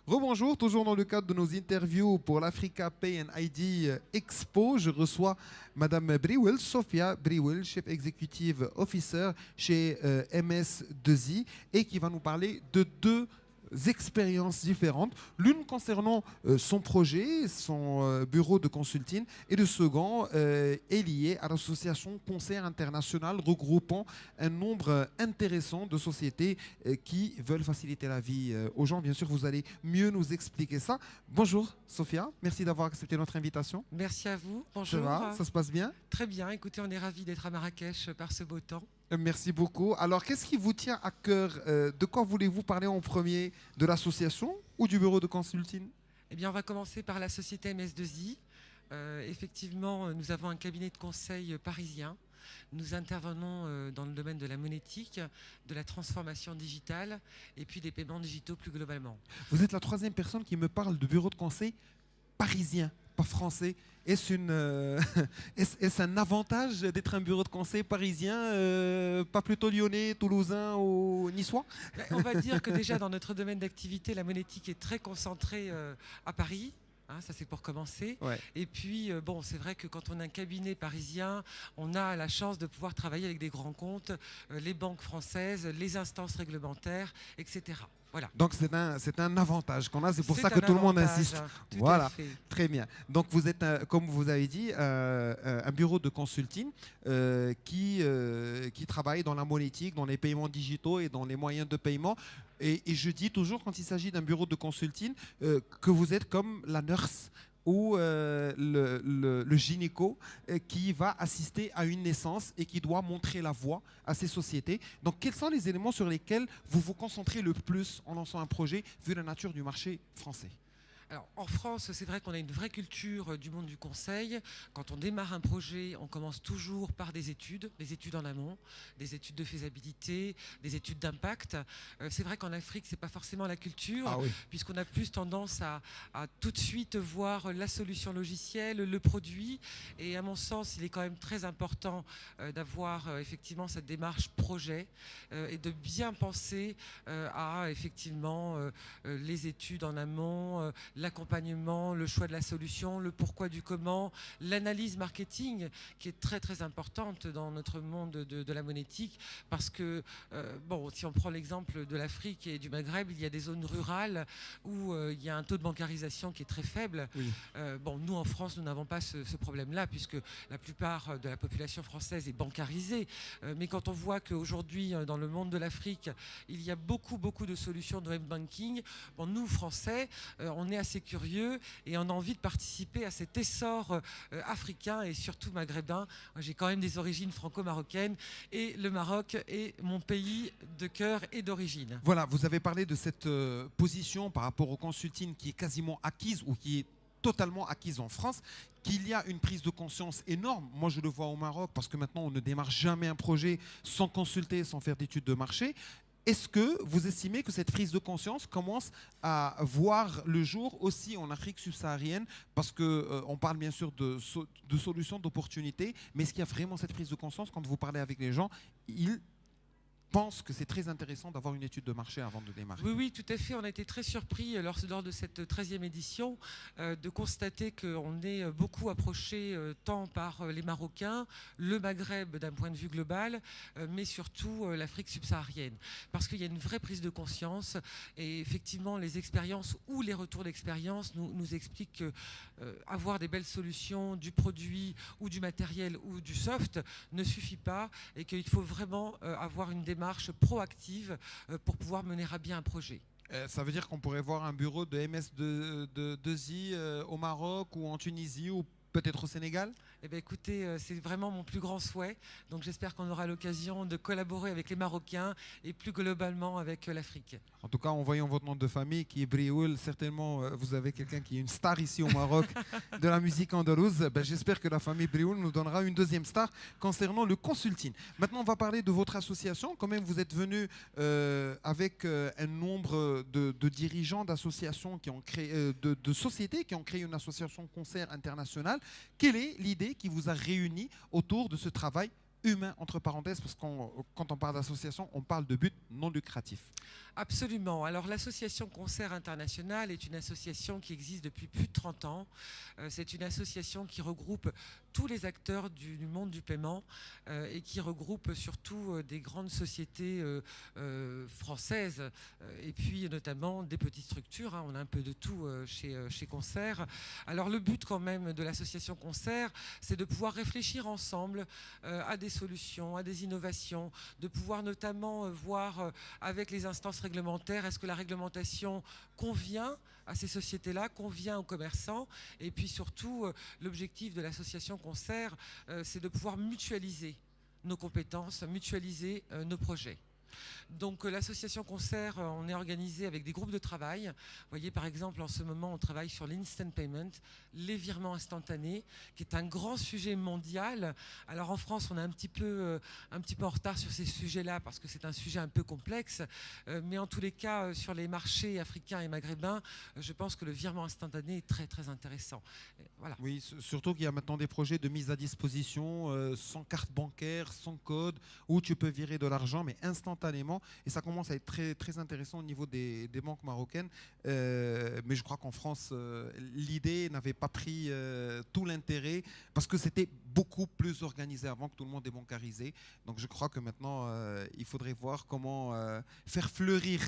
Rebonjour, toujours dans le cadre de nos interviews pour l'Africa Pay and ID Expo, je reçois Madame Briwell, Sophia Briwell, chef executive officer chez MS2I, et qui va nous parler de deux expériences différentes, l'une concernant son projet, son bureau de consulting, et le second est lié à l'association Concert International regroupant un nombre intéressant de sociétés qui veulent faciliter la vie aux gens. Bien sûr, vous allez mieux nous expliquer ça. Bonjour Sophia, merci d'avoir accepté notre invitation. Merci à vous, bonjour. Ça va, ça se passe bien? Très bien, écoutez, on est ravis d'être à Marrakech par ce beau temps. Merci beaucoup. Alors, qu'est-ce qui vous tient à cœur? De quoi voulez-vous parler en premier? De l'association ou du bureau de consulting? Eh bien, on va commencer par la société MS2I. Effectivement, nous avons un cabinet de conseil parisien. Nous intervenons dans le domaine de la monétique, de la transformation digitale et puis des paiements digitaux plus globalement. Vous êtes la troisième personne qui me parle de bureau de conseil parisien, pas français. Est-ce un avantage d'être un bureau de conseil parisien, pas plutôt lyonnais, toulousain ou niçois? On va dire que déjà dans notre domaine d'activité, la monétique est très concentrée à Paris. Hein, ça c'est pour commencer. Ouais. Et puis, bon, c'est vrai que quand on a un cabinet parisien, on a la chance de pouvoir travailler avec des grands comptes, les banques françaises, les instances réglementaires, etc. Voilà. Donc c'est un avantage qu'on a, c'est pour ça que un tout le monde avantage, insiste. tout Voilà, à fait. très bien. Donc vous êtes, comme vous avez dit, un bureau de consulting qui travaille dans la monétique, dans les paiements digitaux et dans les moyens de paiement. Et je dis toujours, quand il s'agit d'un bureau de consulting, que vous êtes comme la nurse ou le gynéco qui va assister à une naissance et qui doit montrer la voie à ces sociétés. Donc, quels sont les éléments sur lesquels vous vous concentrez le plus en lançant un projet, vu la nature du marché français? Alors, en France, c'est vrai qu'on a une vraie culture du monde du conseil. Quand on démarre un projet, on commence toujours par des études en amont, des études de faisabilité, des études d'impact. C'est vrai qu'en Afrique, c'est pas forcément la culture, Ah oui. puisqu'on a plus tendance à tout de suite voir la solution logicielle, le produit. Et à mon sens, il est quand même très important d'avoir effectivement cette démarche projet et de bien penser à effectivement les études en amont, l'accompagnement, le choix de la solution, le pourquoi du comment, l'analyse marketing qui est très très importante dans notre monde de la monétique parce que, bon, si on prend l'exemple de l'Afrique et du Maghreb, il y a des zones rurales où il y a un taux de bancarisation qui est très faible. Oui. Bon, nous en France, nous n'avons pas ce problème-là puisque la plupart de la population française est bancarisée. Mais quand on voit qu'aujourd'hui, dans le monde de l'Afrique, il y a beaucoup de solutions de web banking, bon, nous, Français, on est assez curieux et on a envie de participer à cet essor africain et surtout maghrébin. J'ai quand même des origines franco-marocaines et le Maroc est mon pays de cœur et d'origine. Voilà, vous avez parlé de cette position par rapport au consulting qui est quasiment acquise ou qui est totalement acquise en France, qu'il y a une prise de conscience énorme. Moi, je le vois au Maroc parce que maintenant, on ne démarre jamais un projet sans consulter, sans faire d'études de marché. Est-ce que vous estimez que cette prise de conscience commence à voir le jour aussi en Afrique subsaharienne? Parce qu'on parle bien sûr de solutions, d'opportunités, mais est-ce qu'il y a vraiment cette prise de conscience quand vous parlez avec les gens? Ils pensent que c'est très intéressant d'avoir une étude de marché avant de démarrer. Oui, tout à fait. On a été très surpris lors de cette 13e édition de constater qu'on est beaucoup approché tant par les Marocains, le Maghreb d'un point de vue global, mais surtout l'Afrique subsaharienne. Parce qu'il y a une vraie prise de conscience et effectivement les expériences ou les retours d'expérience nous expliquent qu'avoir des belles solutions, du produit ou du matériel ou du soft ne suffit pas et qu'il faut vraiment avoir une démarche proactive pour pouvoir mener à bien un projet. Ça veut dire qu'on pourrait voir un bureau de MS2I au Maroc ou en Tunisie ou peut-être au Sénégal? Eh bien, écoutez, c'est vraiment mon plus grand souhait. Donc j'espère qu'on aura l'occasion de collaborer avec les Marocains et plus globalement avec l'Afrique. En tout cas, en voyant votre nom de famille qui est Briwell, certainement vous avez quelqu'un qui est une star ici au Maroc de la musique andalouse. Ben, j'espère que la famille Briwell nous donnera une deuxième star concernant le consulting. Maintenant, on va parler de votre association. Quand même, vous êtes venu avec un nombre de dirigeants d'associations qui ont créé, de sociétés qui ont créé une association Concert International. Quelle est l'idée qui vous a réuni autour de ce travail humain, entre parenthèses, parce que quand on parle d'association, on parle de but non lucratif? Absolument. Alors l'association Concert International est une association qui existe depuis plus de 30 ans. C'est une association qui regroupe tous les acteurs du monde du paiement et qui regroupe surtout des grandes sociétés françaises et puis notamment des petites structures. On a un peu de tout chez Concert. Alors le but quand même de l'association Concert, c'est de pouvoir réfléchir ensemble à des solutions, à des innovations, de pouvoir notamment voir avec les instances réglementaires, est-ce que la réglementation convient à ces sociétés-là, convient aux commerçants, et puis surtout l'objectif de l'association Concert, c'est de pouvoir mutualiser nos compétences, mutualiser nos projets. Donc l'association Concert, on est organisé avec des groupes de travail. Vous voyez par exemple en ce moment on travaille sur l'instant payment, les virements instantanés, qui est un grand sujet mondial. Alors en France on est un petit peu en retard sur ces sujets-là parce que c'est un sujet un peu complexe. Mais en tous les cas sur les marchés africains et maghrébins, je pense que le virement instantané est très très intéressant. Voilà. Oui, surtout qu'il y a maintenant des projets de mise à disposition sans carte bancaire, sans code, où tu peux virer de l'argent mais instantanément. Et ça commence à être très, très intéressant au niveau des banques marocaines. Mais je crois qu'en France, l'idée n'avait pas pris tout l'intérêt parce que c'était beaucoup plus organisé avant, que tout le monde est bancarisé. Donc je crois que maintenant, il faudrait voir comment faire fleurir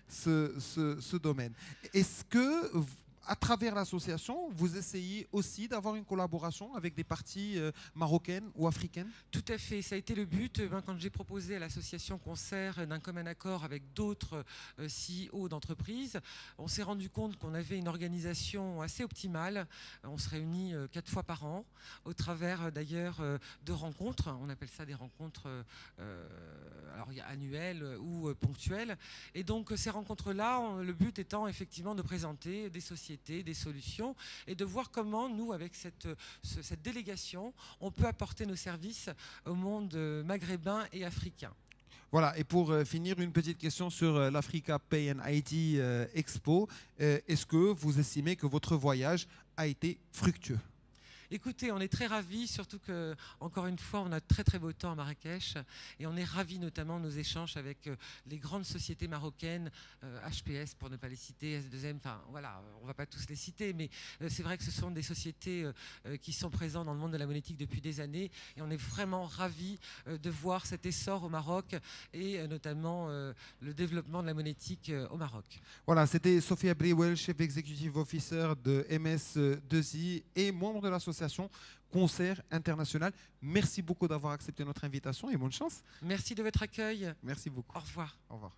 ce domaine. Est-ce que à travers l'association, vous essayez aussi d'avoir une collaboration avec des parties marocaines ou africaines? Tout à fait, ça a été le but. Quand j'ai proposé à l'association Concert d'un commun accord avec d'autres CEO d'entreprises, on s'est rendu compte qu'on avait une organisation assez optimale. On se réunit 4 fois par an, au travers d'ailleurs de rencontres. On appelle ça des rencontres annuelles ou ponctuelles. Et donc ces rencontres-là, le but étant effectivement de présenter des sociétés, des solutions, et de voir comment nous, avec cette délégation, on peut apporter nos services au monde maghrébin et africain. Voilà, et pour finir, une petite question sur l'Africa Pay and ID Expo. Est-ce que vous estimez que votre voyage a été fructueux? Écoutez, on est très ravis, surtout que, encore une fois, on a très très beau temps à Marrakech et on est ravis notamment de nos échanges avec les grandes sociétés marocaines, HPS pour ne pas les citer, S2M, enfin voilà, on ne va pas tous les citer, mais c'est vrai que ce sont des sociétés qui sont présentes dans le monde de la monétique depuis des années et on est vraiment ravis de voir cet essor au Maroc et notamment le développement de la monétique au Maroc. Voilà, c'était Sophia Briwell, chef executive officer de MS2I et membre de l'association Concert International. Merci beaucoup d'avoir accepté notre invitation et bonne chance. Merci de votre accueil. Merci beaucoup. Au revoir. Au revoir.